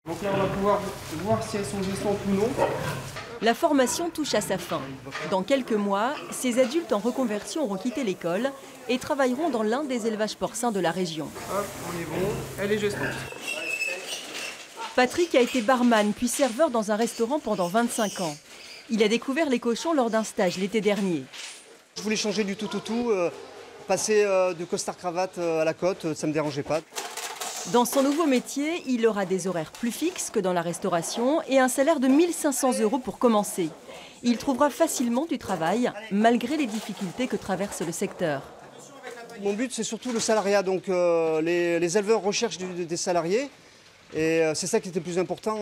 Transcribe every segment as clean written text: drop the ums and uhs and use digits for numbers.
Donc là, on va pouvoir voir si elles sont gestantes ou non. La formation touche à sa fin. Dans quelques mois, ces adultes en reconversion auront quitté l'école et travailleront dans l'un des élevages porcins de la région. Hop, on est bon, elle est gestante. Patrick a été barman puis serveur dans un restaurant pendant 25 ans. Il a découvert les cochons lors d'un stage l'été dernier. Je voulais changer du tout au tout, passer de costard-cravate à la côte, ça ne me dérangeait pas. Dans son nouveau métier, il aura des horaires plus fixes que dans la restauration et un salaire de 1 500 € pour commencer. Il trouvera facilement du travail, malgré les difficultés que traverse le secteur. Mon but, c'est surtout le salariat. Donc, les éleveurs recherchent des salariés. Et c'est ça qui était le plus important.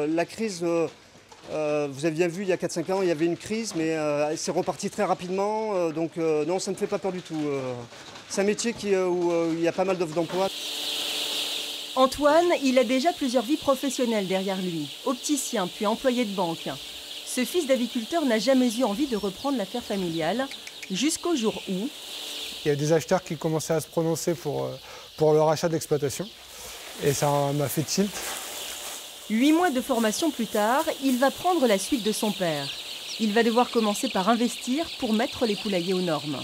La crise, vous avez bien vu, il y a 4-5 ans, il y avait une crise, mais c'est reparti très rapidement. Donc, non, ça ne fait pas peur du tout. C'est un métier où il y a pas mal d'offres d'emploi. Antoine, il a déjà plusieurs vies professionnelles derrière lui. Opticien, puis employé de banque. Ce fils d'aviculteur n'a jamais eu envie de reprendre l'affaire familiale, jusqu'au jour où... Il y a des acheteurs qui commençaient à se prononcer pour leur achat d'exploitation. Et ça m'a fait tilt. 8 mois de formation plus tard, il va prendre la suite de son père. Il va devoir commencer par investir pour mettre les poulaillers aux normes.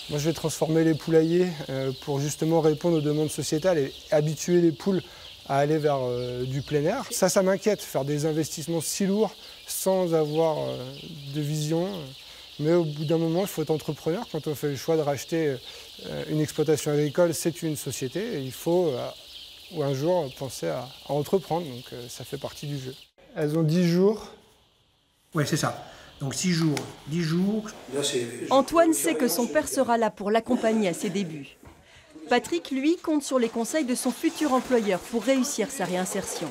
Moi, je vais transformer les poulaillers pour justement répondre aux demandes sociétales et habituer les poules à aller vers du plein air. Ça m'inquiète, faire des investissements si lourds sans avoir de vision. Mais au bout d'un moment, il faut être entrepreneur. Quand on fait le choix de racheter une exploitation agricole, c'est une société. Et il faut un jour penser à entreprendre. Donc ça fait partie du jeu. Elles ont 10 jours. Oui, c'est ça. Donc 6 jours, 10 jours. Antoine sait que son père sera là pour l'accompagner à ses débuts. Patrick, lui, compte sur les conseils de son futur employeur pour réussir sa réinsertion.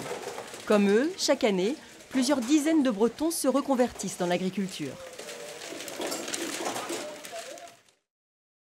Comme eux, chaque année, plusieurs dizaines de Bretons se reconvertissent dans l'agriculture.